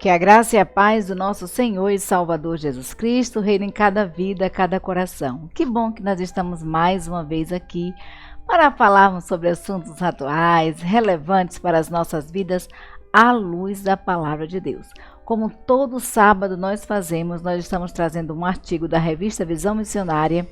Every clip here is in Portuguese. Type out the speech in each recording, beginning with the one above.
Que a graça e a paz do nosso Senhor e Salvador Jesus Cristo reine em cada vida, cada coração. Que bom que nós estamos mais uma vez aqui para falarmos sobre assuntos atuais, relevantes para as nossas vidas, à luz da Palavra de Deus. Como todo sábado nós fazemos, nós estamos trazendo um artigo da revista Visão Missionária.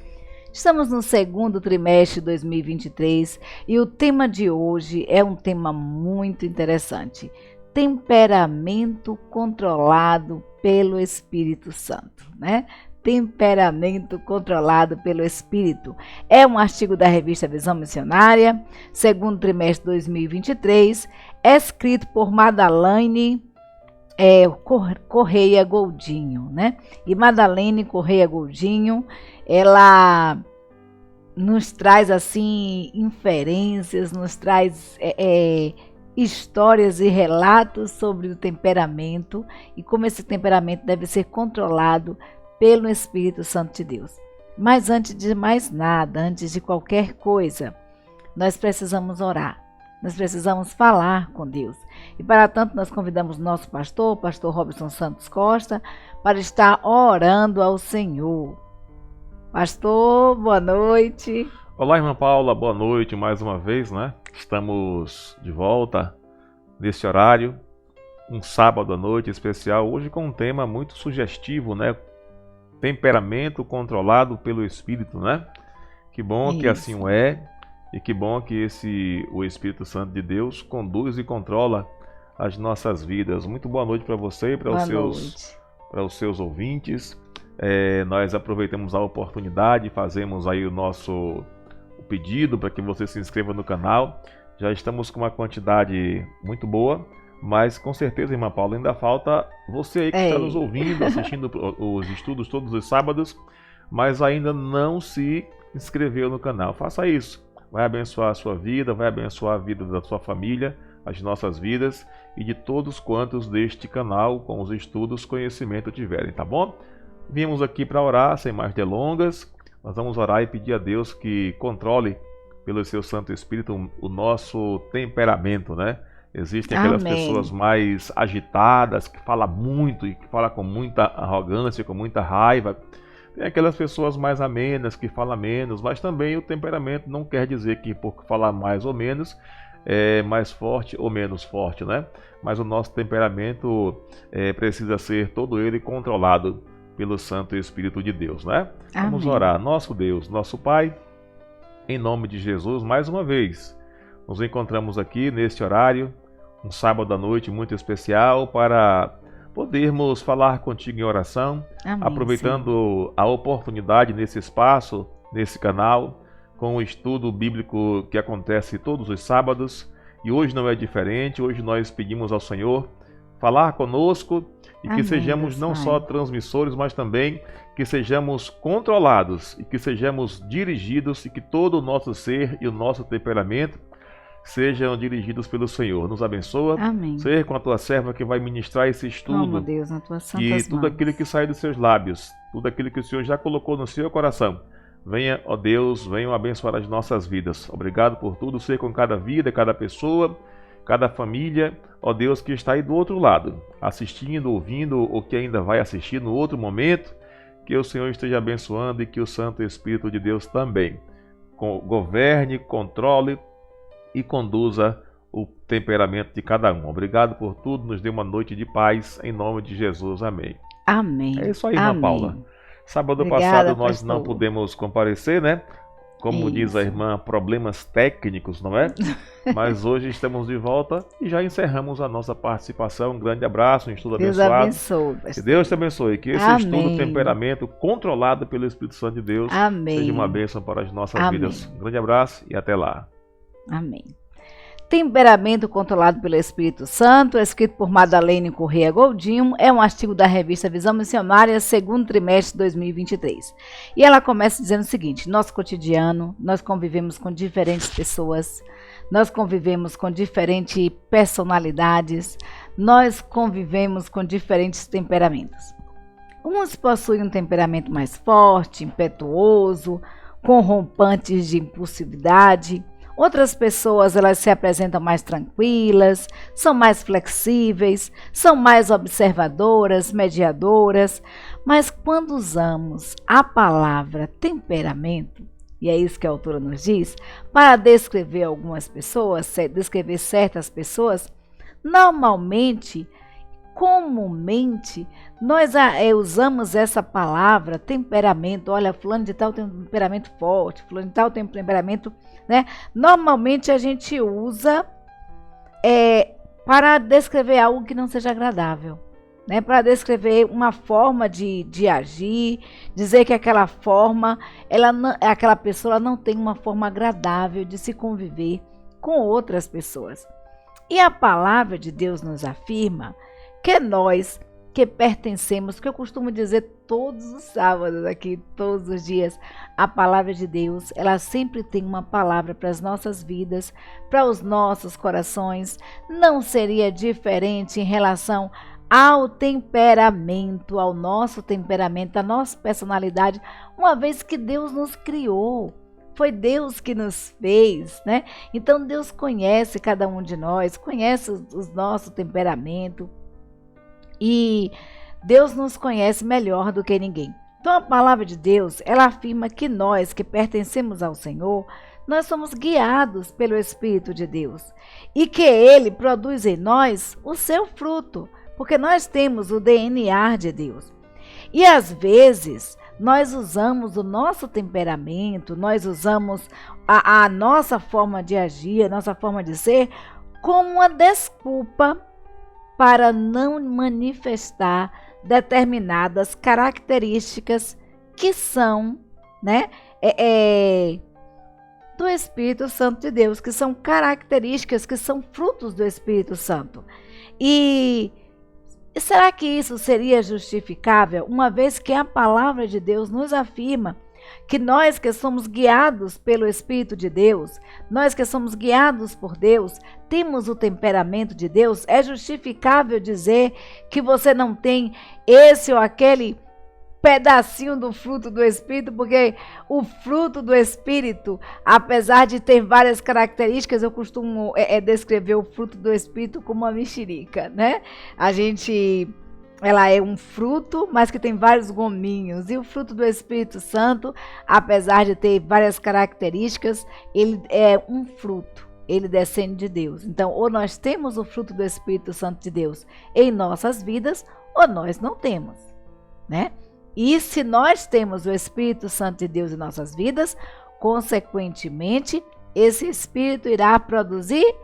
Estamos no segundo trimestre de 2023 e o tema de hoje é um tema muito interessante. Temperamento controlado pelo Espírito Santo, né? Temperamento controlado pelo Espírito. É um artigo da revista Visão Missionária, segundo trimestre de 2023, escrito por Madalene Correia Goldinho, né? E Madalene Correia Goldinho, ela nos traz assim inferências, nos traz histórias e relatos sobre o temperamento e como esse temperamento deve ser controlado pelo Espírito Santo de Deus. Mas antes de mais nada, antes de qualquer coisa, nós precisamos orar. Nós precisamos falar com Deus. E para tanto nós convidamos nosso pastor, o pastor Robson Santos Costa, para estar orando ao Senhor. Pastor, boa noite. Olá, irmã Paula, boa noite mais uma vez, né? Estamos de volta nesse horário, um sábado à noite especial, hoje com um tema muito sugestivo, né? Temperamento controlado pelo Espírito, né? Que bom que assim o é, e que bom que o Espírito Santo de Deus conduz e controla as nossas vidas. Muito boa noite para você e para os seus ouvintes. Nós aproveitamos a oportunidade, fazemos aí o pedido para que você se inscreva no canal. Já estamos com uma quantidade muito boa, mas com certeza, irmã Paula, ainda falta você aí que está nos ouvindo, assistindo os estudos todos os sábados, mas ainda não se inscreveu no canal. Faça isso, vai abençoar a sua vida, vai abençoar a vida da sua família, as nossas vidas e de todos quantos deste canal, com os estudos, conhecimento tiverem, tá bom? Viemos aqui para orar, sem mais delongas. Nós vamos orar e pedir a Deus que controle pelo seu Santo Espírito o nosso temperamento, né? Existem aquelas pessoas mais agitadas, que falam muito e que falam com muita arrogância, com muita raiva. Tem aquelas pessoas mais amenas, que falam menos, mas também o temperamento não quer dizer que por falar mais ou menos é mais forte ou menos forte, né? Mas o nosso temperamento precisa ser todo ele controlado pelo Santo Espírito de Deus, né? Amém. Vamos orar. Nosso Deus, nosso Pai, em nome de Jesus, mais uma vez, nos encontramos aqui neste horário, um sábado à noite muito especial, para podermos falar contigo em oração, Amém, aproveitando a oportunidade nesse espaço, nesse canal, com o estudo bíblico que acontece todos os sábados, e hoje não é diferente. Hoje nós pedimos ao Senhor falar conosco, e que sejamos não só transmissores, mas também que sejamos controlados e que sejamos dirigidos, e que todo o nosso ser e o nosso temperamento sejam dirigidos pelo Senhor. Nos abençoa. Amém. Ser com a tua serva que vai ministrar esse estudo. Deus, nas tuas santas E tudo mãos. aquilo que sai dos seus lábios, tudo aquilo que o Senhor já colocou no seu coração, venha, ó Deus, venham abençoar as nossas vidas. Obrigado por tudo, ser com cada vida, cada pessoa, cada família, ó Deus, que está aí do outro lado, assistindo, ouvindo, ou que ainda vai assistir no outro momento. Que o Senhor esteja abençoando e que o Santo Espírito de Deus também governe, controle e conduza o temperamento de cada um. Obrigado por tudo, nos dê uma noite de paz, em nome de Jesus. Amém. Amém. É isso aí, irmã Paula. Sábado Obrigada, passado nós pastor. não pudemos comparecer, né? Como diz a irmã, problemas técnicos, não é? Mas hoje estamos de volta e já encerramos a nossa participação. Um grande abraço, um estudo Deus abençoado. abençoe, pastor. Que Deus te abençoe. Que esse Amém. estudo, temperamento controlado pelo Espírito Santo de Deus, Amém. seja uma bênção para as nossas Amém. vidas. Um grande abraço e até lá. Amém. Temperamento controlado pelo Espírito Santo, escrito por Madalene Correia Goldinho, é um artigo da revista Visão Missionária, segundo trimestre de 2023. E ela começa dizendo o seguinte: nosso cotidiano, nós convivemos com diferentes pessoas, nós convivemos com diferentes personalidades, nós convivemos com diferentes temperamentos. Uns possuem um temperamento mais forte, impetuoso, com rompantes de impulsividade. Outras pessoas, elas se apresentam mais tranquilas, são mais flexíveis, são mais observadoras, mediadoras. Mas quando usamos a palavra temperamento, e é isso que a autora nos diz, para descrever algumas pessoas, descrever certas pessoas, normalmente, comumente, nós usamos essa palavra temperamento. Olha, fulano de tal tem um temperamento forte, fulano de tal tem um temperamento, né? Normalmente a gente usa para descrever algo que não seja agradável, né? Para descrever uma forma de agir, dizer que aquela forma, aquela pessoa não tem uma forma agradável de se conviver com outras pessoas. E a palavra de Deus nos afirma que nós que pertencemos, que eu costumo dizer todos os sábados aqui, todos os dias, a palavra de Deus, ela sempre tem uma palavra para as nossas vidas, para os nossos corações. Não seria diferente em relação ao temperamento, ao nosso temperamento, à nossa personalidade, uma vez que Deus nos criou. Foi Deus que nos fez, né? Então Deus conhece cada um de nós, conhece o nosso temperamento. E Deus nos conhece melhor do que ninguém. Então a palavra de Deus, ela afirma que nós que pertencemos ao Senhor, nós somos guiados pelo Espírito de Deus e que Ele produz em nós o seu fruto, porque nós temos o DNA de Deus. E às vezes nós usamos o nosso temperamento, nós usamos a nossa forma de agir, a nossa forma de ser, como uma desculpa para não manifestar determinadas características que são, né, do Espírito Santo de Deus, que são características, que são frutos do Espírito Santo. E será que isso seria justificável, uma vez que a palavra de Deus nos afirma que nós que somos guiados pelo Espírito de Deus, nós que somos guiados por Deus, temos o temperamento de Deus? É justificável dizer que você não tem esse ou aquele pedacinho do fruto do Espírito? Porque o fruto do Espírito, apesar de ter várias características, eu costumo descrever o fruto do Espírito como uma mexerica, né? Ela é um fruto, mas que tem vários gominhos. E o fruto do Espírito Santo, apesar de ter várias características, ele é um fruto. Ele descende de Deus. Então, ou nós temos o fruto do Espírito Santo de Deus em nossas vidas, ou nós não temos, né? E se nós temos o Espírito Santo de Deus em nossas vidas, consequentemente, esse Espírito irá produzir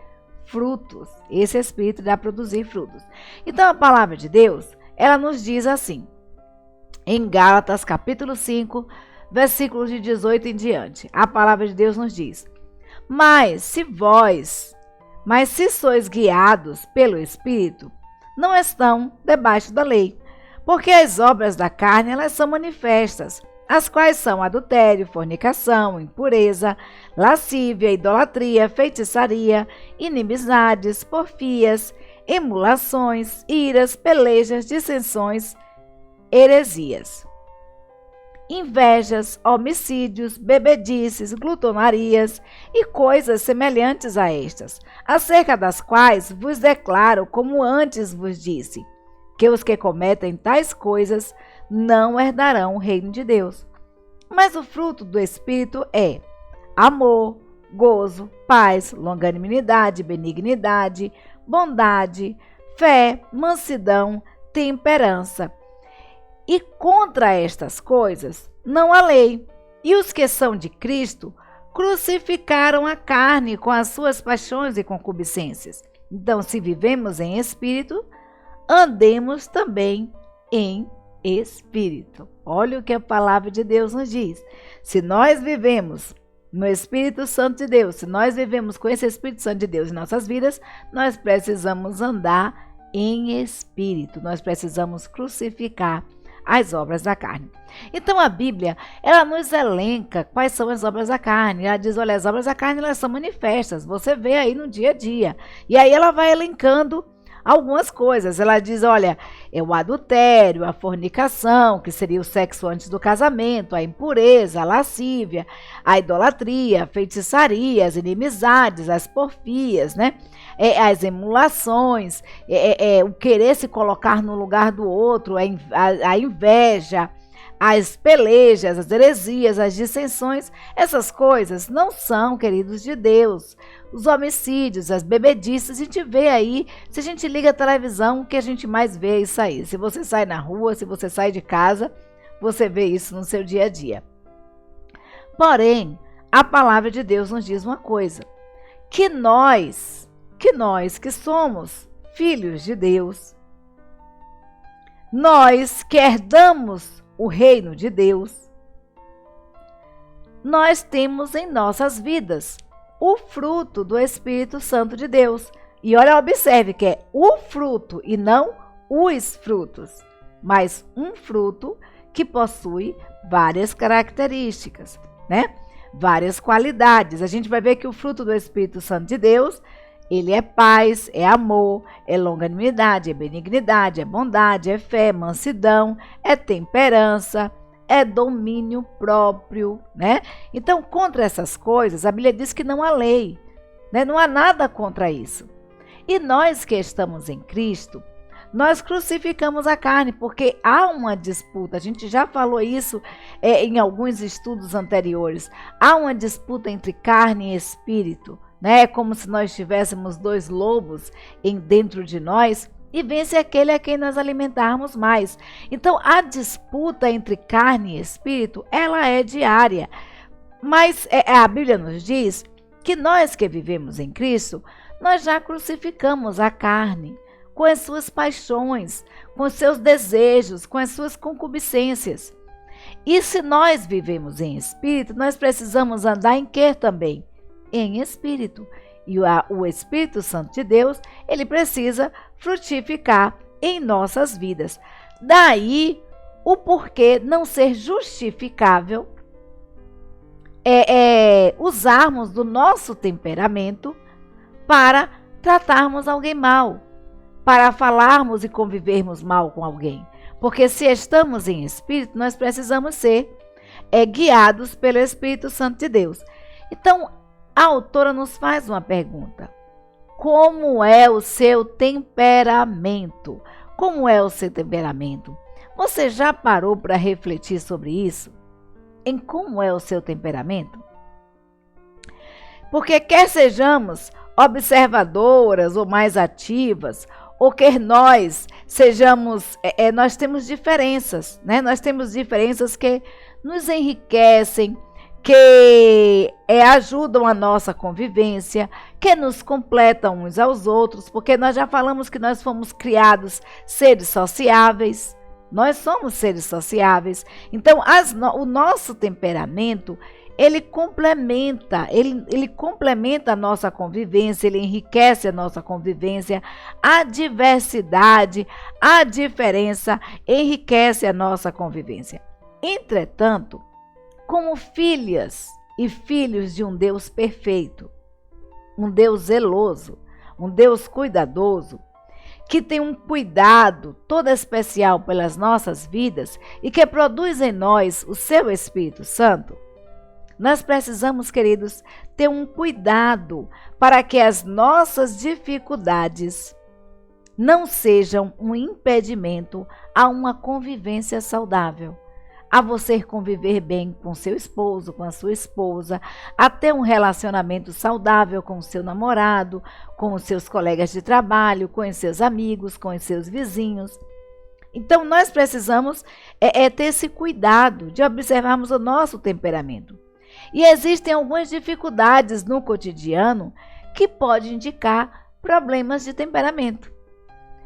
frutos. Esse Espírito irá produzir frutos. Então, a palavra de Deus, ela nos diz assim, em Gálatas capítulo 5, versículos de 18 em diante. A palavra de Deus nos diz: Mas se sois guiados pelo Espírito, não estão debaixo da lei. Porque as obras da carne, elas são manifestas, as quais são adultério, fornicação, impureza, lascívia, idolatria, feitiçaria, inimizades, porfias, emulações, iras, pelejas, dissensões, heresias, invejas, homicídios, bebedices, glutonarias e coisas semelhantes a estas, acerca das quais vos declaro, como antes vos disse, que os que cometem tais coisas não herdarão o reino de Deus. Mas o fruto do Espírito é amor, gozo, paz, longanimidade, benignidade, bondade, fé, mansidão, temperança. E contra estas coisas não há lei. E os que são de Cristo crucificaram a carne com as suas paixões e concupiscências. Então, se vivemos em espírito, andemos também em espírito. Olha o que a palavra de Deus nos diz. Se nós vivemos no Espírito Santo de Deus, se nós vivemos com esse Espírito Santo de Deus em nossas vidas, nós precisamos andar em espírito. Nós precisamos crucificar as obras da carne. Então a Bíblia, ela nos elenca quais são as obras da carne. Ela diz, olha, as obras da carne, elas são manifestas. Você vê aí no dia a dia. E aí ela vai elencando algumas coisas. Ela diz, olha, é o adultério, a fornicação, que seria o sexo antes do casamento, a impureza, a lascívia, a idolatria, a feitiçaria, as inimizades, as porfias, né? As emulações, o querer se colocar no lugar do outro, a inveja, as pelejas, as heresias, as dissensões, essas coisas não são, queridos, de Deus. Os homicídios, as bebedices, a gente vê aí, se a gente liga a televisão, o que a gente mais vê é isso aí. Se você sai na rua, se você sai de casa, você vê isso no seu dia a dia. Porém, a palavra de Deus nos diz uma coisa, que nós que somos filhos de Deus, nós que herdamos o reino de Deus, nós temos em nossas vidas o fruto do Espírito Santo de Deus. E olha, observe que é o fruto e não os frutos, mas um fruto que possui várias características, né? Várias qualidades. A gente vai ver que o fruto do Espírito Santo de Deus, ele é paz, é amor, é longanimidade, é benignidade, é bondade, é fé, mansidão, é temperança, é domínio próprio, né? Então, contra essas coisas, a Bíblia diz que não há lei, né? Não há nada contra isso. E nós que estamos em Cristo, nós crucificamos a carne, porque há uma disputa, a gente já falou isso em alguns estudos anteriores, há uma disputa entre carne e espírito, né? É como se nós tivéssemos dois lobos dentro de nós, e vence aquele a quem nós alimentarmos mais. Então, a disputa entre carne e espírito, ela é diária. Mas a Bíblia nos diz que nós que vivemos em Cristo, nós já crucificamos a carne com as suas paixões, com os seus desejos, com as suas concupiscências. E se nós vivemos em espírito, nós precisamos andar em quê também? Em espírito. E o Espírito Santo de Deus, ele precisa frutificar em nossas vidas. Daí o porquê não ser justificável usarmos do nosso temperamento para tratarmos alguém mal, para falarmos e convivermos mal com alguém. Porque se estamos em espírito, nós precisamos ser guiados pelo Espírito Santo de Deus. Então, a autora nos faz uma pergunta. Como é o seu temperamento? Como é o seu temperamento? Você já parou para refletir sobre isso? Em como é o seu temperamento? Porque quer sejamos observadoras ou mais ativas, ou quer nós sejamos, nós temos diferenças, né? Nós temos diferenças que nos enriquecem, que ajudam a nossa convivência, que nos completam uns aos outros, porque nós já falamos que nós fomos criados seres sociáveis, nós somos seres sociáveis. Então, o nosso temperamento, ele complementa a nossa convivência, ele enriquece a nossa convivência, a diversidade, a diferença enriquece a nossa convivência. Entretanto, como filhas e filhos de um Deus perfeito, um Deus zeloso, um Deus cuidadoso, que tem um cuidado todo especial pelas nossas vidas e que produz em nós o seu Espírito Santo, nós precisamos, queridos, ter um cuidado para que as nossas dificuldades não sejam um impedimento a uma convivência saudável, a você conviver bem com seu esposo, com a sua esposa, a ter um relacionamento saudável com o seu namorado, com os seus colegas de trabalho, com os seus amigos, com os seus vizinhos. Então, nós precisamos ter esse cuidado de observarmos o nosso temperamento. E existem algumas dificuldades no cotidiano que podem indicar problemas de temperamento.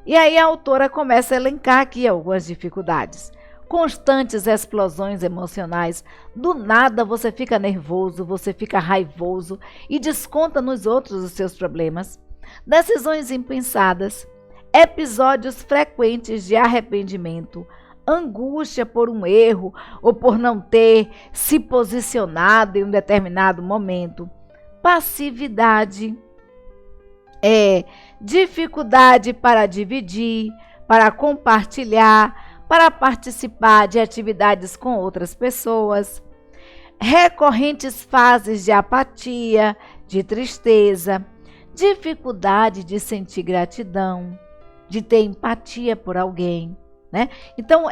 E aí a autora começa a elencar aqui algumas dificuldades. Constantes explosões emocionais, do nada você fica nervoso, você fica raivoso e desconta nos outros os seus problemas. Decisões impensadas, episódios frequentes de arrependimento, angústia por um erro ou por não ter se posicionado em um determinado momento, passividade, dificuldade para dividir, para compartilhar, para participar de atividades com outras pessoas, recorrentes fases de apatia, de tristeza, dificuldade de sentir gratidão, de ter empatia por alguém, né? Então,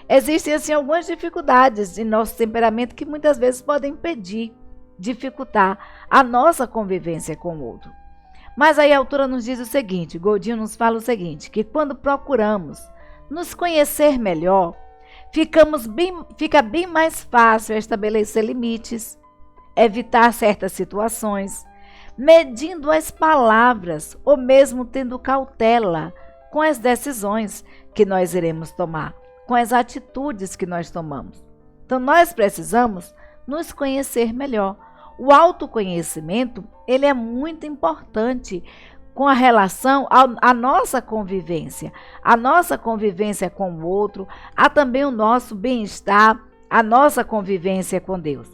existem assim, algumas dificuldades em nosso temperamento que muitas vezes podem impedir, dificultar a nossa convivência com o outro. Mas aí a autora nos diz o seguinte, Goldinho nos fala o seguinte, que quando procuramos nos conhecer melhor, fica bem mais fácil estabelecer limites, evitar certas situações, medindo as palavras ou mesmo tendo cautela com as decisões que nós iremos tomar, com as atitudes que nós tomamos. Então nós precisamos nos conhecer melhor. O autoconhecimento, ele é muito importante com a relação à nossa convivência com o outro, há também o nosso bem-estar, a nossa convivência com Deus.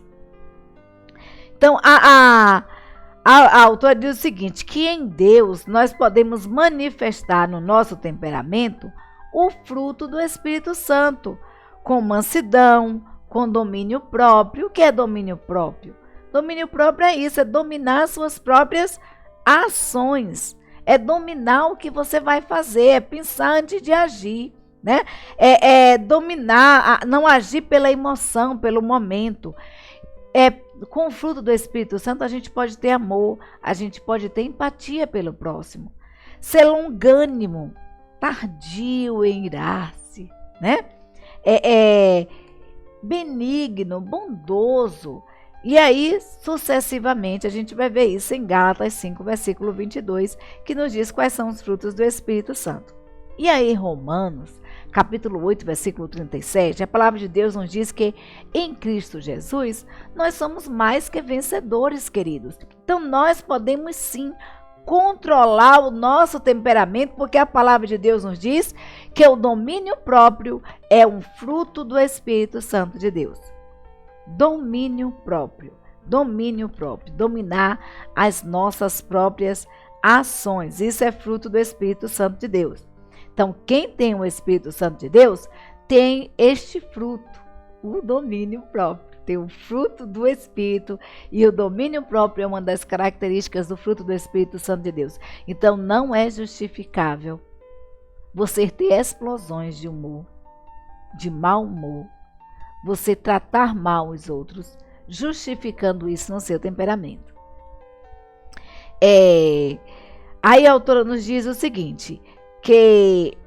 Então, a autora diz o seguinte, que em Deus nós podemos manifestar no nosso temperamento o fruto do Espírito Santo, com mansidão, com domínio próprio. O que é domínio próprio? Domínio próprio é isso, é dominar suas próprias ações, é dominar o que você vai fazer, é pensar antes de agir, né? É dominar, não agir pela emoção, pelo momento. Com o fruto do Espírito Santo a gente pode ter amor, a gente pode ter empatia pelo próximo, ser longânimo, tardio em irar-se, né? Benigno, bondoso. E aí, sucessivamente, a gente vai ver isso em Gálatas 5, versículo 22, que nos diz quais são os frutos do Espírito Santo. E aí, em Romanos, capítulo 8, versículo 37, a palavra de Deus nos diz que em Cristo Jesus, nós somos mais que vencedores, queridos. Então, nós podemos sim controlar o nosso temperamento, porque a palavra de Deus nos diz que o domínio próprio é um fruto do Espírito Santo de Deus. Domínio próprio, dominar as nossas próprias ações. Isso é fruto do Espírito Santo de Deus. Então, quem tem o Espírito Santo de Deus tem este fruto, o domínio próprio. Tem o fruto do Espírito e o domínio próprio é uma das características do fruto do Espírito Santo de Deus. Então, não é justificável você ter explosões de humor, de mau humor, você tratar mal os outros, justificando isso no seu temperamento. Aí a autora nos diz o seguinte, que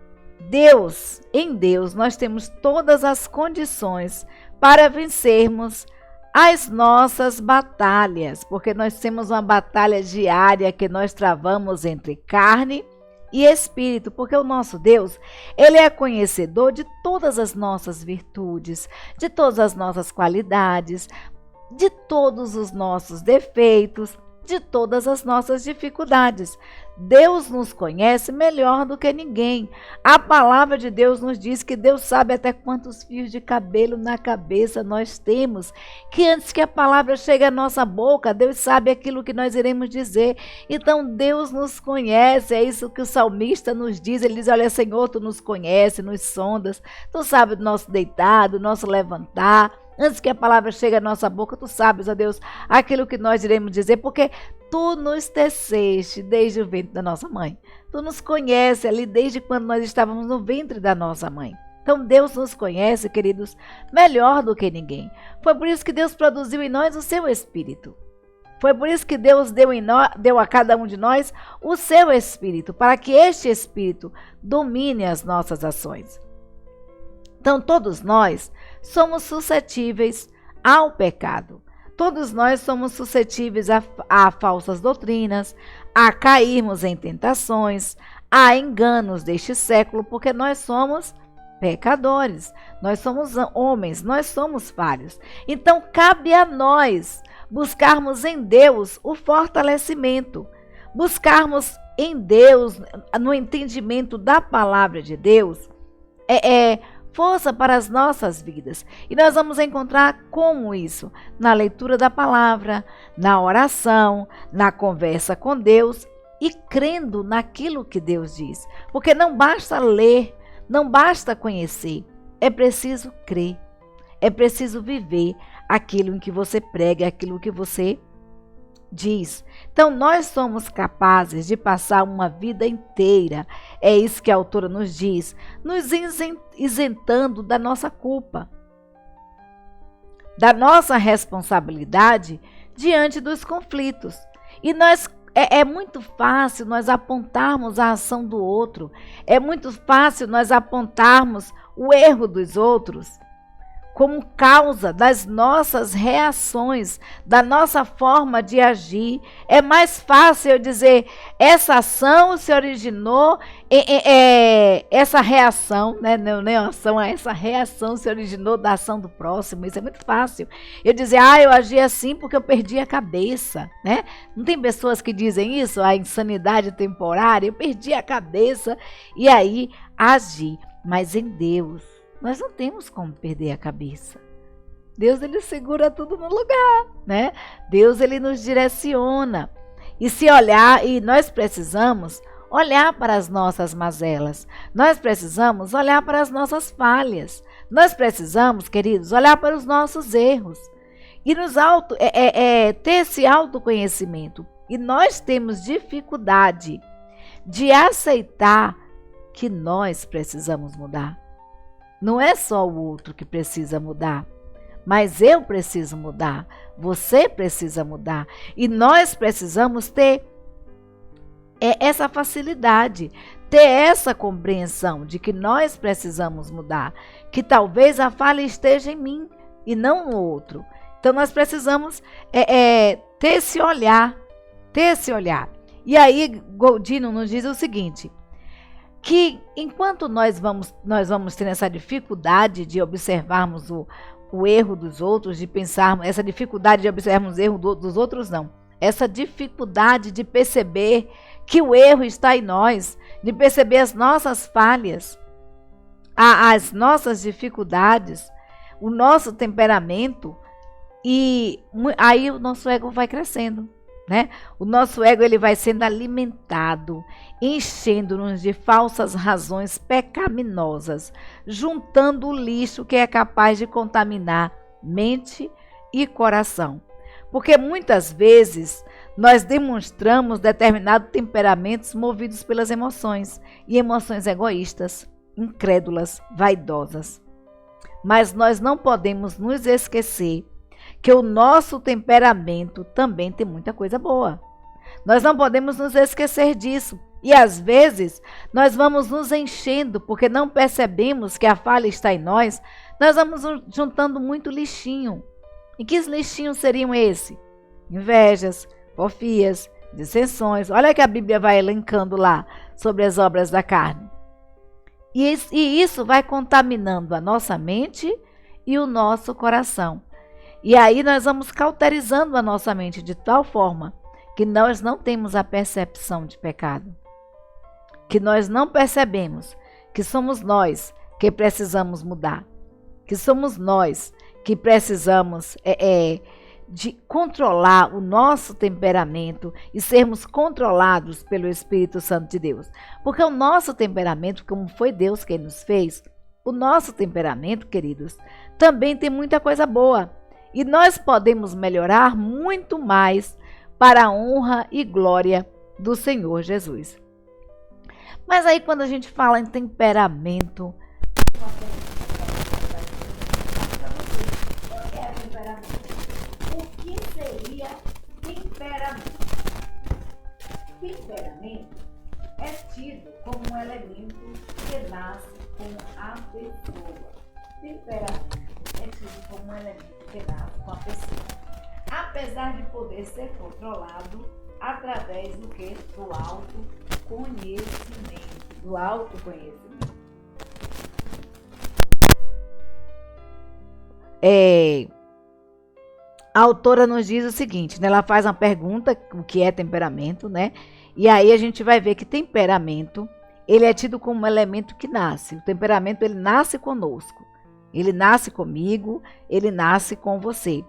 em Deus nós temos todas as condições para vencermos as nossas batalhas, porque nós temos uma batalha diária que nós travamos entre carne e espírito, porque o nosso Deus, ele é conhecedor de todas as nossas virtudes, de todas as nossas qualidades, de todos os nossos defeitos, de todas as nossas dificuldades. Deus nos conhece melhor do que ninguém. A palavra de Deus nos diz que Deus sabe até quantos fios de cabelo na cabeça nós temos, que antes que a palavra chegue à nossa boca, Deus sabe aquilo que nós iremos dizer. Então Deus nos conhece, é isso que o salmista nos diz. Ele diz, olha, Senhor, Tu nos conhece, nos sondas, Tu sabes do nosso deitar, do nosso levantar. Antes que a palavra chegue à nossa boca, Tu sabes, ó Deus, aquilo que nós iremos dizer, porque Tu nos teceste desde o ventre da nossa mãe. Tu nos conhece ali desde quando nós estávamos no ventre da nossa mãe. Então Deus nos conhece, queridos, melhor do que ninguém. Foi por isso que Deus produziu em nós o seu Espírito. Foi por isso que Deus deu a cada um de nós o seu Espírito, para que este Espírito domine as nossas ações. Então todos nós somos suscetíveis ao pecado. Todos nós somos suscetíveis a falsas doutrinas, a cairmos em tentações, a enganos deste século, porque nós somos pecadores, nós somos homens, nós somos falhos. Então cabe a nós buscarmos em Deus o fortalecimento, buscarmos em Deus, no entendimento da palavra de Deus, força para as nossas vidas. E nós vamos encontrar como isso? Na leitura da palavra, na oração, na conversa com Deus e crendo naquilo que Deus diz. Porque não basta ler, não basta conhecer, é preciso crer, é preciso viver aquilo em que você prega, aquilo que você diz. Então nós somos capazes de passar uma vida inteira, é isso que a autora nos diz, nos isentando da nossa culpa, da nossa responsabilidade diante dos conflitos. E é muito fácil nós apontarmos a ação do outro, é muito fácil nós apontarmos o erro dos outros como causa das nossas reações, da nossa forma de agir. É mais fácil eu dizer, essa ação se originou, essa reação, né? Não é ação, essa reação se originou da ação do próximo. Isso é muito fácil. Eu dizer, eu agi assim porque eu perdi a cabeça, né? Não tem pessoas que dizem isso, a insanidade temporária, eu perdi a cabeça e aí agi. Mas em Deus, nós não temos como perder a cabeça. Deus, ele segura tudo no lugar, né? Deus, ele nos direciona. E se olhar, e nós precisamos olhar para as nossas mazelas. Nós precisamos olhar para as nossas falhas. Nós precisamos, queridos, olhar para os nossos erros. E ter esse autoconhecimento. E nós temos dificuldade de aceitar que nós precisamos mudar. Não é só o outro que precisa mudar, mas eu preciso mudar, você precisa mudar. E nós precisamos ter essa facilidade, ter essa compreensão de que nós precisamos mudar, que talvez a falha esteja em mim e não no outro. Então nós precisamos ter esse olhar, E aí Goldino nos diz o seguinte, que enquanto nós vamos ter essa dificuldade de observarmos o erro dos outros, de pensarmos, essa dificuldade de observarmos o erro dos outros, não. Essa dificuldade de perceber que o erro está em nós, de perceber as nossas falhas, as nossas dificuldades, o nosso temperamento, e aí o nosso ego vai crescendo. Né? O nosso ego ele vai sendo alimentado, enchendo-nos de falsas razões pecaminosas, juntando o lixo que é capaz de contaminar mente e coração. Porque muitas vezes nós demonstramos determinados temperamentos movidos pelas emoções, e emoções egoístas, incrédulas, vaidosas. Mas nós não podemos nos esquecer que o nosso temperamento também tem muita coisa boa. Nós não podemos nos esquecer disso. E às vezes nós vamos nos enchendo porque não percebemos que a falha está em nós. Nós vamos juntando muito lixinho. E que lixinhos seriam esses? Invejas, porfias, dissensões. Olha que a Bíblia vai elencando lá sobre as obras da carne. E isso vai contaminando a nossa mente e o nosso coração. E aí nós vamos cauterizando a nossa mente de tal forma que nós não temos a percepção de pecado. Que nós não percebemos que somos nós que precisamos mudar. Que somos nós que precisamos de controlar o nosso temperamento e sermos controlados pelo Espírito Santo de Deus. Porque o nosso temperamento, como foi Deus quem nos fez, o nosso temperamento, queridos, também tem muita coisa boa. E nós podemos melhorar muito mais para a honra e glória do Senhor Jesus. Mas aí quando a gente fala em temperamento, o que seria temperamento? Temperamento é tido como um elemento que nasce com a pessoa. Temperamento é tido como um elemento que nasce com a pessoa, apesar de poder ser controlado através do que? Do autoconhecimento. Do autoconhecimento. A autora nos diz o seguinte, né? Ela faz uma pergunta, o que é temperamento, né? E aí a gente vai ver que temperamento, ele é tido como um elemento que nasce. O temperamento, ele nasce conosco. Ele nasce comigo, ele nasce com você.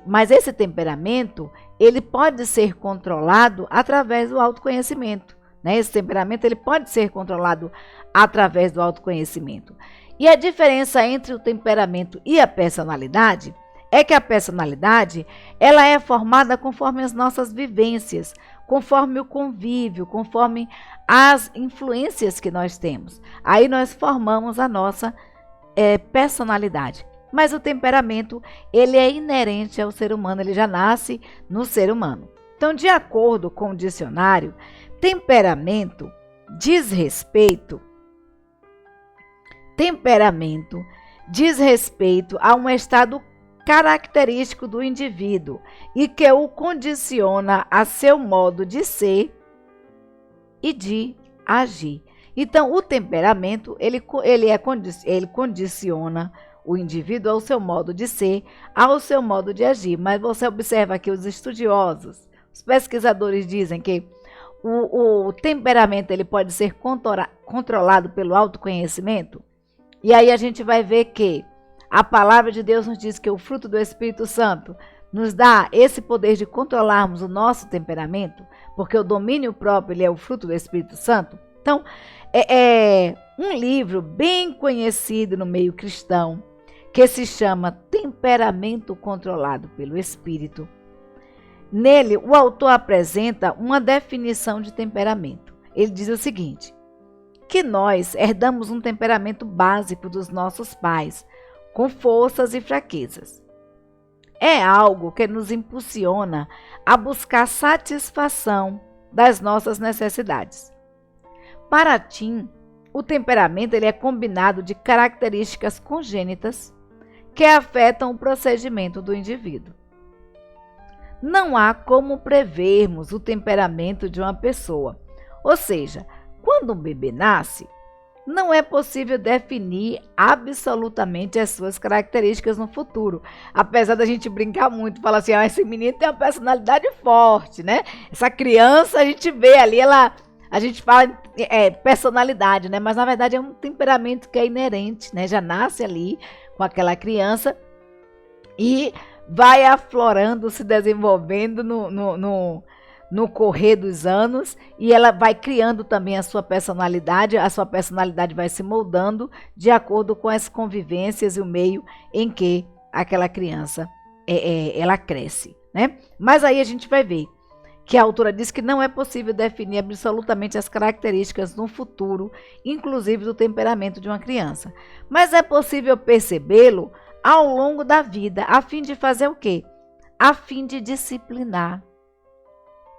Mas esse temperamento, ele pode ser controlado através do autoconhecimento, né? Esse temperamento, ele pode ser controlado através do autoconhecimento. E a diferença entre o temperamento e a personalidade é que a personalidade, ela é formada conforme as nossas vivências, conforme o convívio, conforme as influências que nós temos. Aí nós formamos a nossa personalidade. Mas o temperamento, ele é inerente ao ser humano, ele já nasce no ser humano. Então, de acordo com o dicionário, temperamento diz respeito a um estado característico do indivíduo e que o condiciona a seu modo de ser e de agir. Então, o temperamento, ele condiciona o indivíduo ao seu modo de ser, ao seu modo de agir. Mas você observa que os estudiosos, os pesquisadores dizem que o temperamento ele pode ser controlado pelo autoconhecimento. E aí a gente vai ver que a palavra de Deus nos diz que o fruto do Espírito Santo nos dá esse poder de controlarmos o nosso temperamento, porque o domínio próprio ele é o fruto do Espírito Santo. Então, é um livro bem conhecido no meio cristão, que se chama Temperamento Controlado pelo Espírito. Nele, o autor apresenta uma definição de temperamento. Ele diz o seguinte, que nós herdamos um temperamento básico dos nossos pais, com forças e fraquezas. É algo que nos impulsiona a buscar satisfação das nossas necessidades. Para Tim, o temperamento ele é combinado de características congênitas que afetam o procedimento do indivíduo. Não há como prevermos o temperamento de uma pessoa. Ou seja, quando um bebê nasce, não é possível definir absolutamente as suas características no futuro. Apesar da gente brincar muito, falar assim, esse menino tem uma personalidade forte, né? Essa criança, a gente vê ali, a gente fala personalidade, né? Mas na verdade é um temperamento que é inerente, né? Já nasce ali com aquela criança e vai aflorando, se desenvolvendo no correr dos anos, e ela vai criando também a sua personalidade vai se moldando de acordo com as convivências e o meio em que aquela criança ela cresce, né? Mas aí a gente vai ver que a autora diz que não é possível definir absolutamente as características no futuro, inclusive do temperamento de uma criança. Mas é possível percebê-lo ao longo da vida, a fim de fazer o quê? A fim de disciplinar,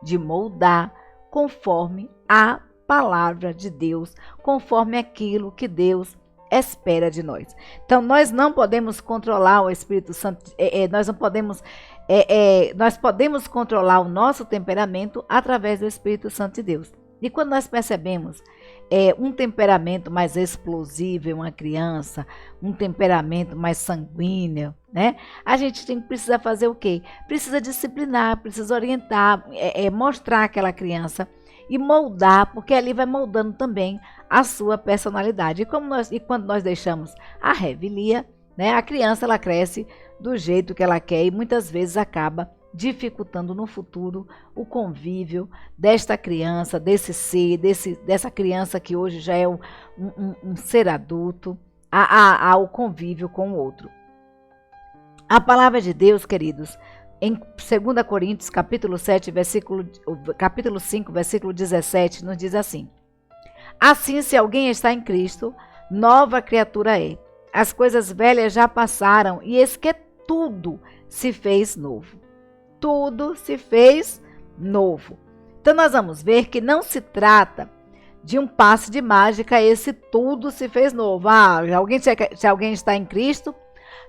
de moldar conforme a palavra de Deus, conforme aquilo que Deus espera de nós. Então, nós não podemos controlar o Espírito Santo, nós podemos controlar o nosso temperamento através do Espírito Santo de Deus. E quando nós percebemos um temperamento mais explosivo em uma criança, um temperamento mais sanguíneo, né? A gente precisa fazer o quê? Precisa disciplinar, precisa orientar, mostrar aquela criança e moldar, porque ali vai moldando também a sua personalidade. E quando nós deixamos a revelia, né, a criança ela cresce do jeito que ela quer e muitas vezes acaba dificultando no futuro o convívio desta criança, desse ser, dessa criança que hoje já é um ser adulto, ao convívio com o outro. A palavra de Deus, queridos, em 2 Coríntios, capítulo 5, versículo 17, nos diz assim: assim, se alguém está em Cristo, nova criatura é. As coisas velhas já passaram e eis que tudo se fez novo. Tudo se fez novo. Então nós vamos ver que não se trata de um passe de mágica, esse tudo se fez novo. Se alguém está em Cristo,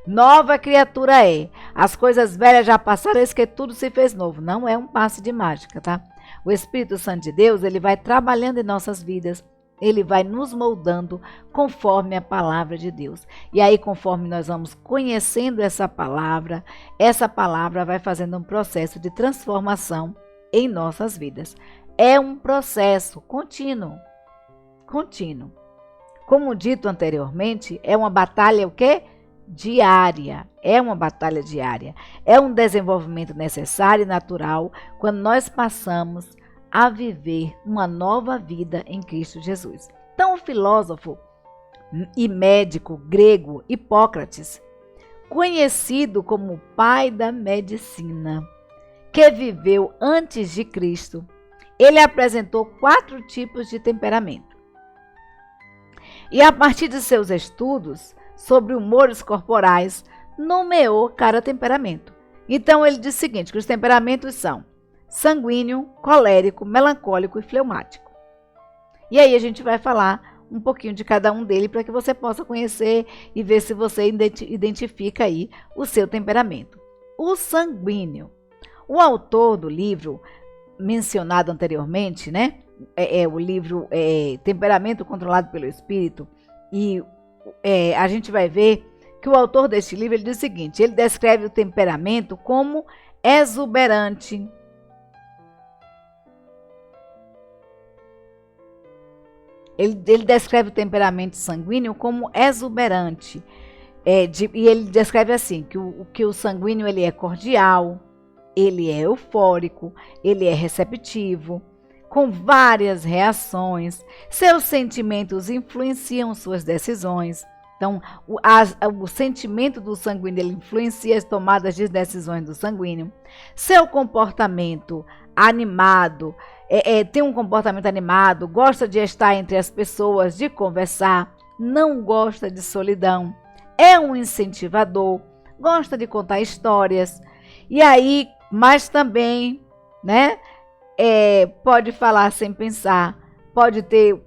nova criatura é. As coisas velhas já passaram, eis que tudo se fez novo. Não é um passe de mágica, tá? O Espírito Santo de Deus, ele vai trabalhando em nossas vidas. Ele vai nos moldando conforme a palavra de Deus. E aí, conforme nós vamos conhecendo essa palavra vai fazendo um processo de transformação em nossas vidas. É um processo contínuo. Contínuo. Como dito anteriormente, é uma batalha o quê? diária, é uma batalha diária, é um desenvolvimento necessário e natural quando nós passamos a viver uma nova vida em Cristo Jesus. Então, o filósofo e médico grego Hipócrates, conhecido como o pai da medicina, que viveu antes de Cristo, ele apresentou 4 tipos de temperamento. E a partir de seus estudos sobre humores corporais, nomeou cada temperamento. Então ele diz o seguinte, que os temperamentos são sanguíneo, colérico, melancólico e fleumático. E aí a gente vai falar um pouquinho de cada um deles para que você possa conhecer e ver se você identifica aí o seu temperamento. O sanguíneo. O autor do livro mencionado anteriormente, né? O livro Temperamento Controlado pelo Espírito, e a gente vai ver que o autor deste livro ele diz o seguinte, ele descreve o temperamento como exuberante, ele descreve o temperamento sanguíneo como exuberante, e ele descreve assim, que o sanguíneo ele é cordial, ele é eufórico, ele é receptivo, com várias reações, seus sentimentos influenciam suas decisões. Então, o sentimento do sanguíneo ele influencia as tomadas de decisões do sanguíneo. Seu comportamento animado, tem um comportamento animado, gosta de estar entre as pessoas, de conversar, não gosta de solidão, é um incentivador, gosta de contar histórias, e aí, mas também, né? Pode falar sem pensar, pode ter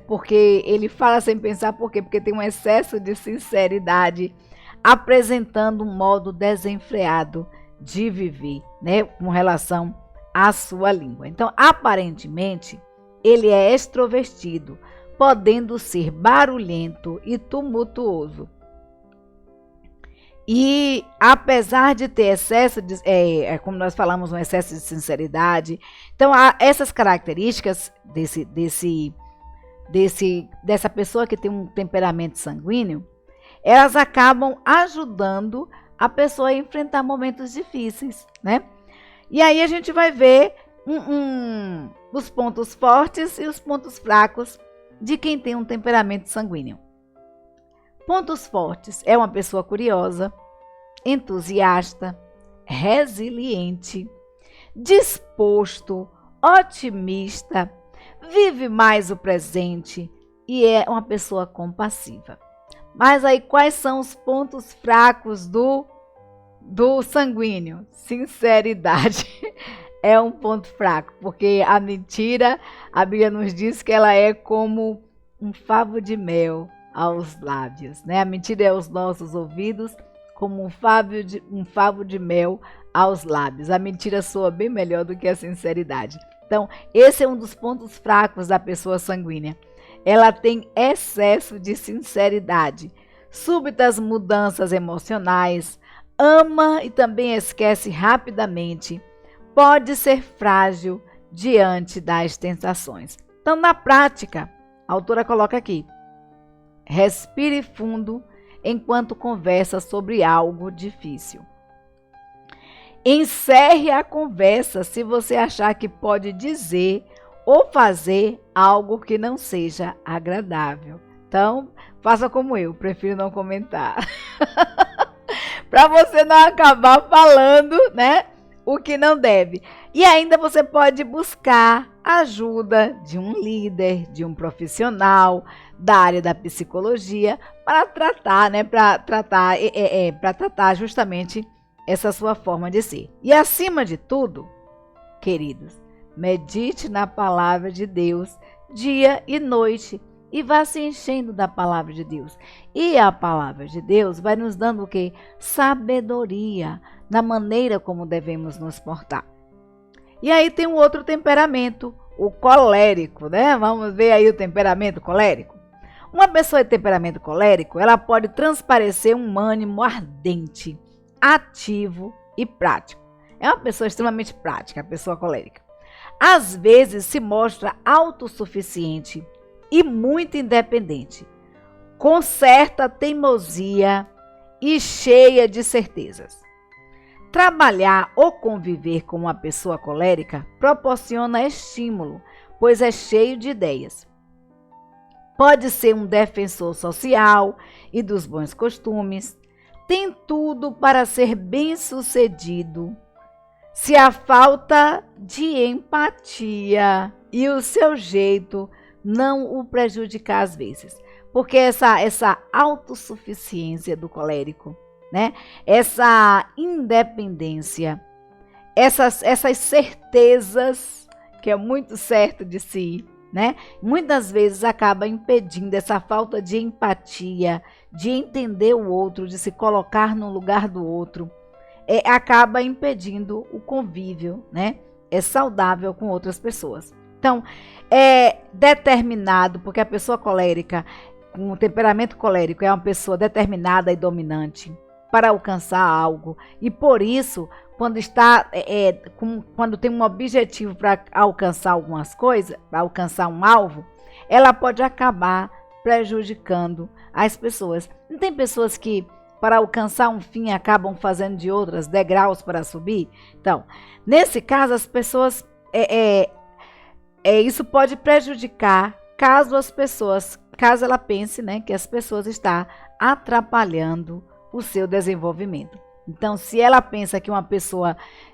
porque ele fala sem pensar, por quê? Porque tem um excesso de sinceridade, apresentando um modo desenfreado de viver, né, com relação à sua língua. Então, aparentemente, ele é extrovertido, podendo ser barulhento e tumultuoso. E apesar de ter excesso de, como nós falamos, um excesso de sinceridade, então essas características dessa pessoa que tem um temperamento sanguíneo, elas acabam ajudando a pessoa a enfrentar momentos difíceis, né? E aí a gente vai ver os pontos fortes e os pontos fracos de quem tem um temperamento sanguíneo. Pontos fortes: é uma pessoa curiosa, entusiasta, resiliente, disposto, otimista, vive mais o presente e é uma pessoa compassiva. Mas aí quais são os pontos fracos do sanguíneo? Sinceridade é um ponto fraco, porque a mentira, a Bíblia nos diz que ela é como um favo de mel aos lábios, né? A mentira é aos nossos ouvidos como um favo de mel aos lábios. A mentira soa bem melhor do que a sinceridade. Então, esse é um dos pontos fracos da pessoa sanguínea. Ela tem excesso de sinceridade, súbitas mudanças emocionais, ama e também esquece rapidamente, pode ser frágil diante das tentações. Então, na prática, a autora coloca aqui: respire fundo enquanto conversa sobre algo difícil. Encerre a conversa se você achar que pode dizer ou fazer algo que não seja agradável. Então, faça como eu, prefiro não comentar. Para você não acabar falando, né, o que não deve. E ainda você pode buscar ajuda de um líder, de um profissional da área da psicologia para tratar, né, para tratar justamente essa sua forma de ser. E acima de tudo, queridos, medite na palavra de Deus dia e noite e vá se enchendo da palavra de Deus. E a palavra de Deus vai nos dando o quê? Sabedoria na maneira como devemos nos portar. E aí tem um outro temperamento, o colérico, né? Vamos ver aí o temperamento colérico. Uma pessoa de temperamento colérico, ela pode transparecer um ânimo ardente, ativo e prático. É uma pessoa extremamente prática, a pessoa colérica. Às vezes se mostra autossuficiente e muito independente, com certa teimosia e cheia de certezas. Trabalhar ou conviver com uma pessoa colérica proporciona estímulo, pois é cheio de ideias. Pode ser um defensor social e dos bons costumes, tem tudo para ser bem-sucedido. Se a falta de empatia e o seu jeito não o prejudicar às vezes, porque essa autossuficiência do colérico, né? Essa independência, essas certezas, que é muito certo de si, né? Muitas vezes acaba impedindo essa falta de empatia, de entender o outro, de se colocar no lugar do outro, acaba impedindo o convívio, né? É saudável com outras pessoas. Então, é determinado, porque a pessoa colérica, com o temperamento colérico, é uma pessoa determinada e dominante para alcançar algo. E por isso, quando tem um objetivo para alcançar algumas coisas, para alcançar um alvo, ela pode acabar prejudicando as pessoas. Não tem pessoas que, para alcançar um fim, acabam fazendo de outras degraus para subir? Então, nesse caso, as pessoas... isso pode prejudicar caso ela pense, né, que as pessoas estão atrapalhando o seu desenvolvimento. Então, se ela pensa que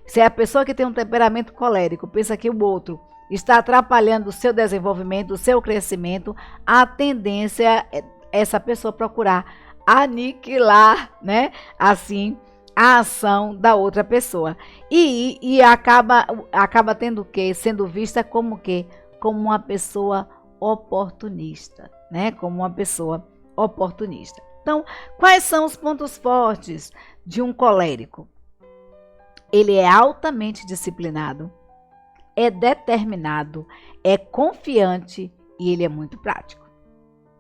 se a pessoa que tem um temperamento colérico pensa que o outro está atrapalhando o seu desenvolvimento, o seu crescimento, a tendência é essa pessoa procurar aniquilar, né, assim, a ação da outra pessoa. E acaba tendo o quê? Sendo vista como o quê? Como uma pessoa oportunista, né? Como uma pessoa oportunista. Então, quais são os pontos fortes de um colérico? Ele é altamente disciplinado, é determinado, é confiante e ele é muito prático.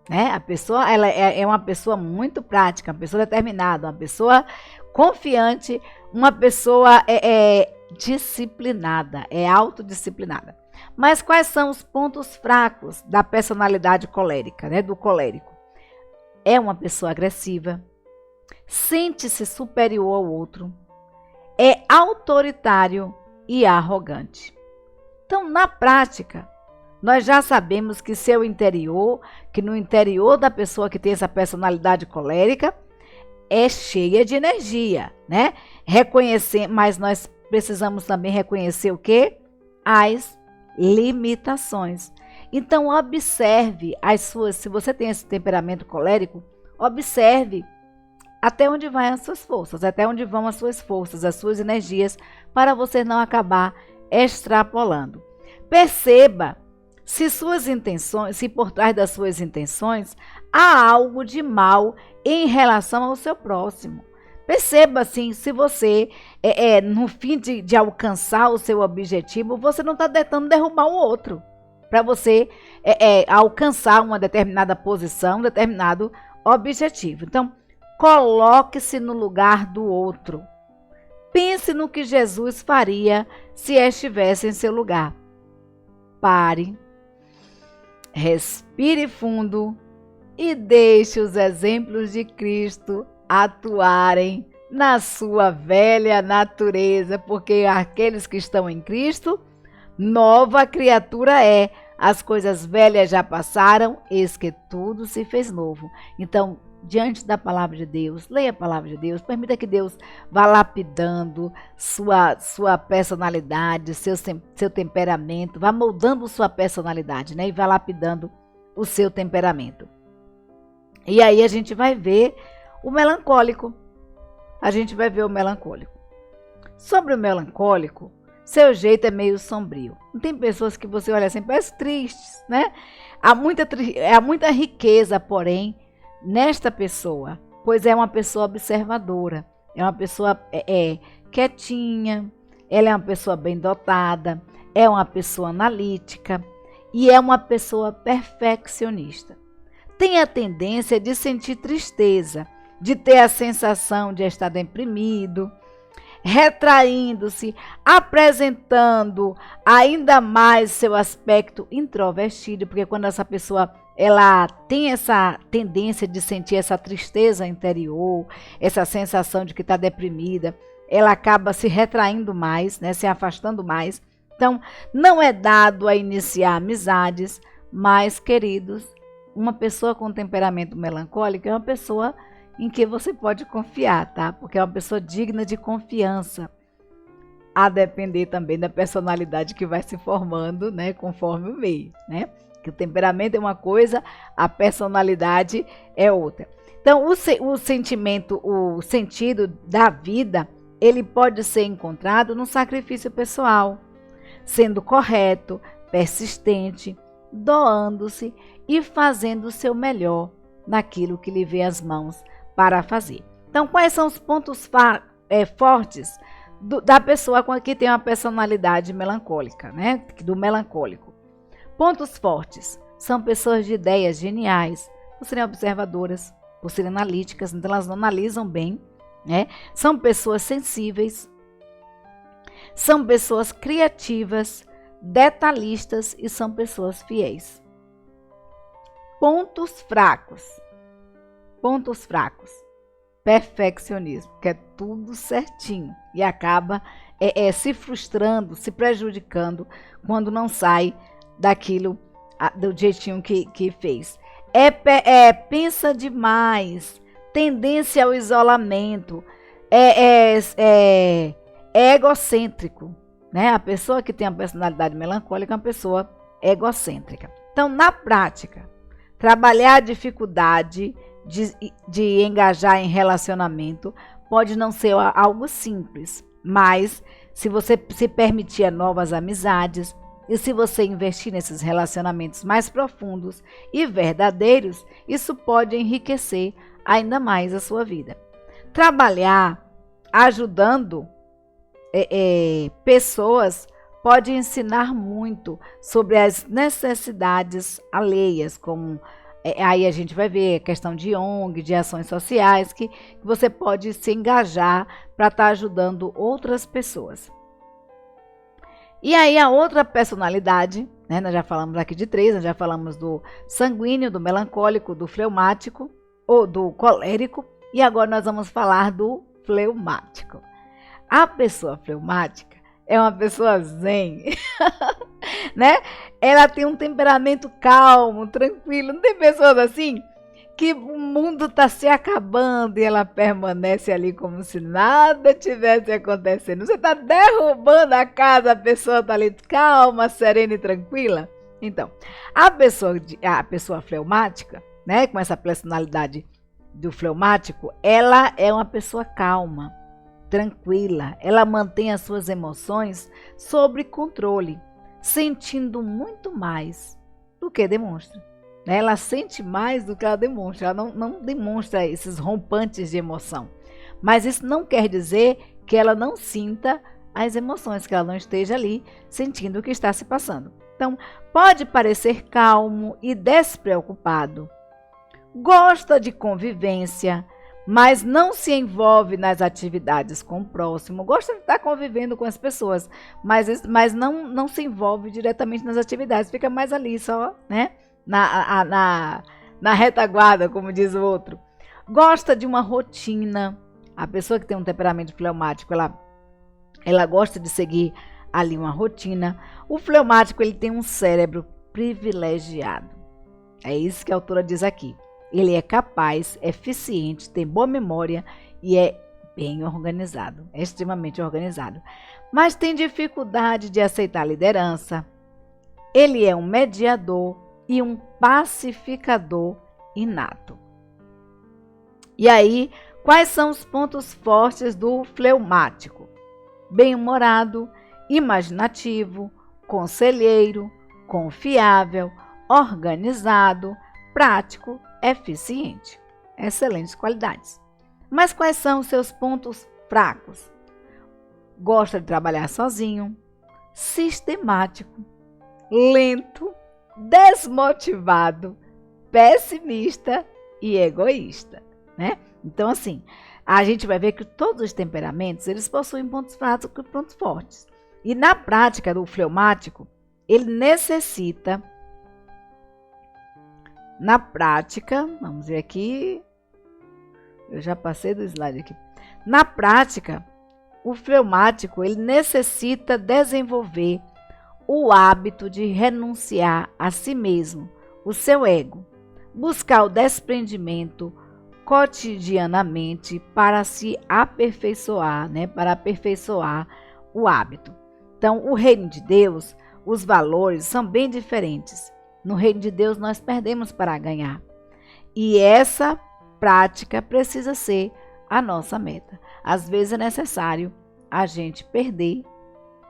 Né? A pessoa ela é uma pessoa muito prática, uma pessoa determinada, uma pessoa confiante, uma pessoa disciplinada, é autodisciplinada. Mas quais são os pontos fracos da personalidade colérica, né? Do colérico? É uma pessoa agressiva, sente-se superior ao outro, é autoritário e arrogante. Então, na prática, nós já sabemos que que no interior da pessoa que tem essa personalidade colérica, é cheia de energia, né? Mas nós precisamos também reconhecer o quê? As limitações. Então, observe se você tem esse temperamento colérico, observe até onde vai as suas forças, até onde vão as suas forças, as suas energias, para você não acabar extrapolando. Perceba se por trás das suas intenções há algo de mal em relação ao seu próximo. Perceba, assim, se você, no fim de alcançar o seu objetivo, você não está tentando derrubar o outro, para você alcançar uma determinada posição, um determinado objetivo. Então, coloque-se no lugar do outro. Pense no que Jesus faria se estivesse em seu lugar. Pare, respire fundo e deixe os exemplos de Cristo atuarem na sua velha natureza, porque aqueles que estão em Cristo, nova criatura é. As coisas velhas já passaram, eis que tudo se fez novo. Então, diante da palavra de Deus, leia a palavra de Deus, permita que Deus vá lapidando sua personalidade, seu temperamento, vá moldando sua personalidade, né? E vá lapidando o seu temperamento. E aí a gente vai ver o melancólico. Sobre o melancólico, seu jeito é meio sombrio. Não tem pessoas que você olha assim, parece tristes, né? Há muita riqueza, porém, nesta pessoa, pois é uma pessoa observadora, é uma pessoa quietinha, ela é uma pessoa bem dotada, é uma pessoa analítica e é uma pessoa perfeccionista. Tem a tendência de sentir tristeza, de ter a sensação de estar deprimido, retraindo-se, apresentando ainda mais seu aspecto introvertido, porque quando essa pessoa ela tem essa tendência de sentir essa tristeza interior, essa sensação de que está deprimida, ela acaba se retraindo mais, né, se afastando mais. Então, não é dado a iniciar amizades, mas, queridos, uma pessoa com temperamento melancólico é uma pessoa em que você pode confiar, tá? Porque é uma pessoa digna de confiança, a depender também da personalidade que vai se formando, né, conforme o meio, né? Que o temperamento é uma coisa, a personalidade é outra. Então, o sentimento, o sentido da vida, ele pode ser encontrado no sacrifício pessoal, sendo correto, persistente, doando-se e fazendo o seu melhor naquilo que lhe vem às mãos para fazer. Então, quais são os pontos fortes da pessoa que tem uma personalidade melancólica, né? Do melancólico. Pontos fortes são pessoas de ideias geniais, por serem observadoras, por serem analíticas, então elas não analisam bem, né? São pessoas sensíveis, são pessoas criativas, detalhistas e são pessoas fiéis. Pontos fracos. Pontos fracos. Perfeccionismo, que é tudo certinho e acaba se frustrando, se prejudicando quando não sai daquilo, do jeitinho que fez. Pensa demais, tendência ao isolamento, é egocêntrico, né? A pessoa que tem a personalidade melancólica é uma pessoa egocêntrica. Então, na prática, trabalhar a dificuldade de engajar em relacionamento pode não ser algo simples, mas se você se permitir novas amizades e se você investir nesses relacionamentos mais profundos e verdadeiros, isso pode enriquecer ainda mais a sua vida. Trabalhar ajudando pessoas pode ensinar muito sobre as necessidades alheias, como aí a gente vai ver a questão de ONG, de ações sociais, que você pode se engajar para estar ajudando outras pessoas. E aí a outra personalidade, né, nós já falamos aqui de 3, nós já falamos do sanguíneo, do melancólico, do fleumático ou do colérico, e agora nós vamos falar do fleumático. A pessoa fleumática é uma pessoa zen, né? Ela tem um temperamento calmo, tranquilo. Não tem pessoas assim que o mundo está se acabando e ela permanece ali como se nada tivesse acontecendo. Você está derrubando a casa, a pessoa está ali calma, serena e tranquila. Então, a pessoa fleumática, né, com essa personalidade do fleumático, ela é uma pessoa calma, tranquila, ela mantém as suas emoções sob controle, sentindo muito mais do que demonstra. Ela sente mais do que ela demonstra, ela não demonstra esses rompantes de emoção. Mas isso não quer dizer que ela não sinta as emoções, que ela não esteja ali sentindo o que está se passando. Então, pode parecer calmo e despreocupado, gosta de convivência, mas não se envolve nas atividades com o próximo, gosta de estar convivendo com as pessoas, mas não se envolve diretamente nas atividades, fica mais ali só, né, na retaguarda, como diz o outro. Gosta de uma rotina, a pessoa que tem um temperamento fleumático, ela gosta de seguir ali uma rotina. O fleumático, ele tem um cérebro privilegiado, é isso que a autora diz aqui. Ele é capaz, eficiente, tem boa memória e é bem organizado, é extremamente organizado. Mas tem dificuldade de aceitar a liderança. Ele é um mediador e um pacificador inato. E aí, quais são os pontos fortes do fleumático? Bem-humorado, imaginativo, conselheiro, confiável, organizado, prático, eficiente. Excelentes qualidades. Mas quais são os seus pontos fracos? Gosta de trabalhar sozinho, sistemático, lento, desmotivado, pessimista e egoísta, né? Então, assim, a gente vai ver que todos os temperamentos, eles possuem pontos fracos e pontos fortes. E na prática do fleumático, ele necessita Na prática, vamos ver aqui, eu já passei do slide aqui. Na prática, o fleumático ele necessita desenvolver o hábito de renunciar a si mesmo, o seu ego, buscar o desprendimento cotidianamente para se aperfeiçoar, para aperfeiçoar o hábito. Então, o reino de Deus, os valores são bem diferentes. No reino de Deus, nós perdemos para ganhar. E essa prática precisa ser a nossa meta. Às vezes é necessário a gente perder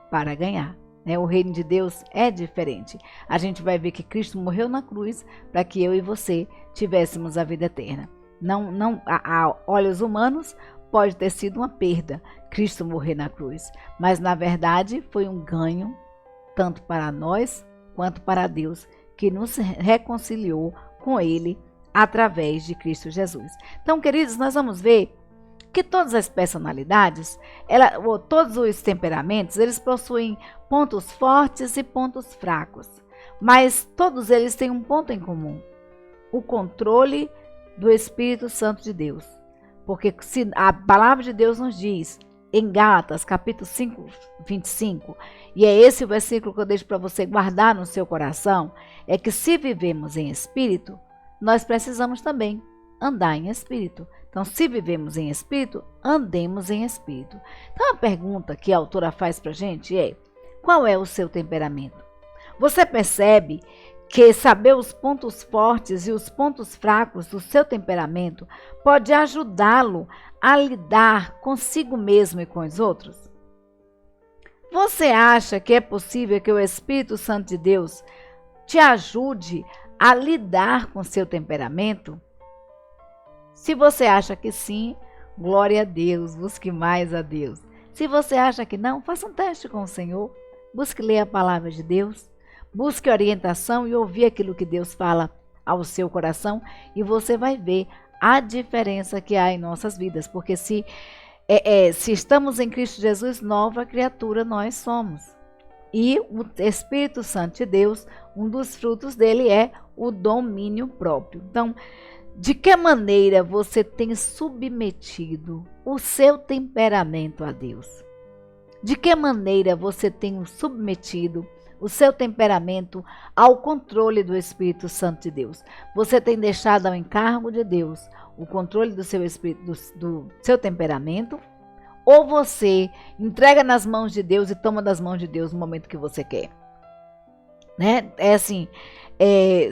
para ganhar. O reino de Deus é diferente. A gente vai ver que Cristo morreu na cruz para que eu e você tivéssemos a vida eterna. Não, a olhos humanos pode ter sido uma perda Cristo morrer na cruz, mas na verdade foi um ganho tanto para nós quanto para Deus, que nos reconciliou com Ele através de Cristo Jesus. Então, queridos, nós vamos ver que todas as personalidades, todos os temperamentos, eles possuem pontos fortes e pontos fracos, mas todos eles têm um ponto em comum: o controle do Espírito Santo de Deus. Porque se a palavra de Deus nos diz, em Gálatas, capítulo 5, 25, e é esse o versículo que eu deixo para você guardar no seu coração, é que se vivemos em espírito, nós precisamos também andar em espírito. Então, se vivemos em espírito, andemos em espírito. Então, a pergunta que a autora faz para a gente é: qual é o seu temperamento? Você percebe que saber os pontos fortes e os pontos fracos do seu temperamento pode ajudá-lo a lidar consigo mesmo e com os outros? Você acha que é possível que o Espírito Santo de Deus te ajude a lidar com seu temperamento? Se você acha que sim, glória a Deus, busque mais a Deus. Se você acha que não, faça um teste com o Senhor, busque ler a palavra de Deus, busque orientação e ouvir aquilo que Deus fala ao seu coração, e você vai ver a diferença que há em nossas vidas, porque se estamos em Cristo Jesus, nova criatura nós somos. E o Espírito Santo de Deus, um dos frutos dele é o domínio próprio. Então, de que maneira você tem submetido o seu temperamento a Deus? De que maneira você tem submetido o seu temperamento ao controle do Espírito Santo de Deus? Você tem deixado ao encargo de Deus o controle do seu espírito, do seu temperamento? Ou você entrega nas mãos de Deus e toma das mãos de Deus no momento que você quer? É assim,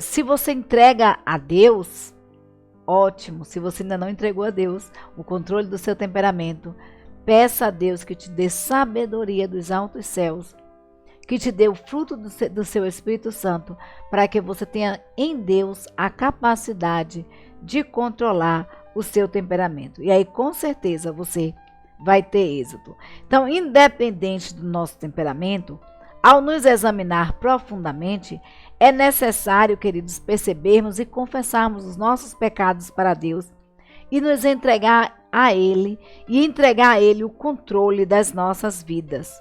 se você entrega a Deus, ótimo. Se você ainda não entregou a Deus o controle do seu temperamento, peça a Deus que te dê sabedoria dos altos céus, que te dê o fruto do seu Espírito Santo, para que você tenha em Deus a capacidade de controlar o seu temperamento. E aí, com certeza, você vai ter êxito. Então, independente do nosso temperamento, ao nos examinar profundamente, é necessário, queridos, percebermos e confessarmos os nossos pecados para Deus e nos entregar a Ele e entregar a Ele o controle das nossas vidas.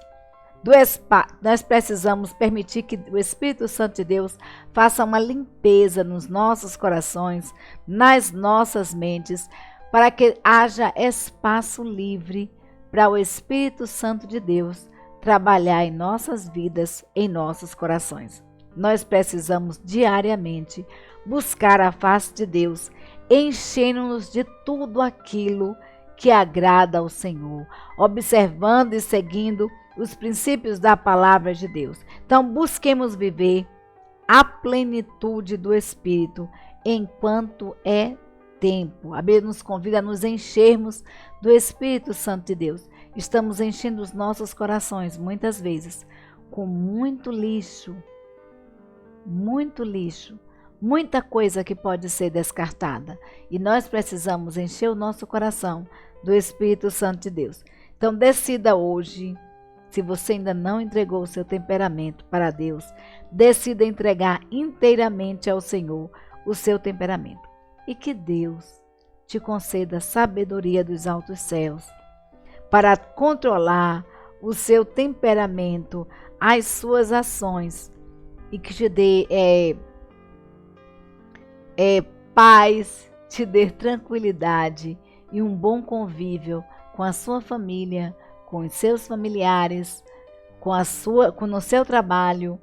Nós precisamos permitir que o Espírito Santo de Deus faça uma limpeza nos nossos corações, nas nossas mentes, para que haja espaço livre para o Espírito Santo de Deus trabalhar em nossas vidas, em nossos corações. Nós precisamos diariamente buscar a face de Deus, enchendo-nos de tudo aquilo que agrada ao Senhor, observando e seguindo os princípios da palavra de Deus. Então, busquemos viver a plenitude do Espírito enquanto é tempo. A Bíblia nos convida a nos enchermos do Espírito Santo de Deus. Estamos enchendo os nossos corações, muitas vezes, com muito lixo, muita coisa que pode ser descartada. E nós precisamos encher o nosso coração do Espírito Santo de Deus. Então, decida hoje. Se você ainda não entregou o seu temperamento para Deus, decida entregar inteiramente ao Senhor o seu temperamento. E que Deus te conceda sabedoria dos altos céus para controlar o seu temperamento, as suas ações, e que te dê paz, te dê tranquilidade e um bom convívio com a sua família, com os seus familiares, no seu trabalho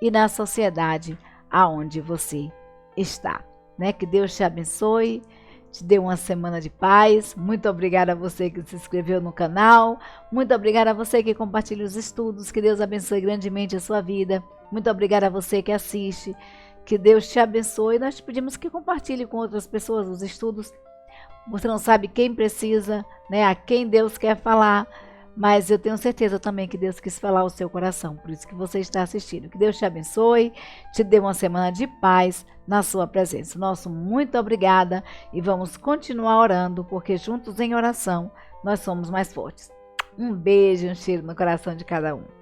e na sociedade aonde você está, né? Que Deus te abençoe, te dê uma semana de paz. Muito obrigada a você que se inscreveu no canal, muito obrigada a você que compartilha os estudos, que Deus abençoe grandemente a sua vida. Muito obrigada a você que assiste, que Deus te abençoe. Nós te pedimos que compartilhe com outras pessoas os estudos. Você não sabe quem precisa, né? A quem Deus quer falar, mas eu tenho certeza também que Deus quis falar ao seu coração, por isso que você está assistindo. Que Deus te abençoe, te dê uma semana de paz na sua presença. Nosso muito obrigada e vamos continuar orando, porque juntos em oração nós somos mais fortes. Um beijo, um cheiro no coração de cada um.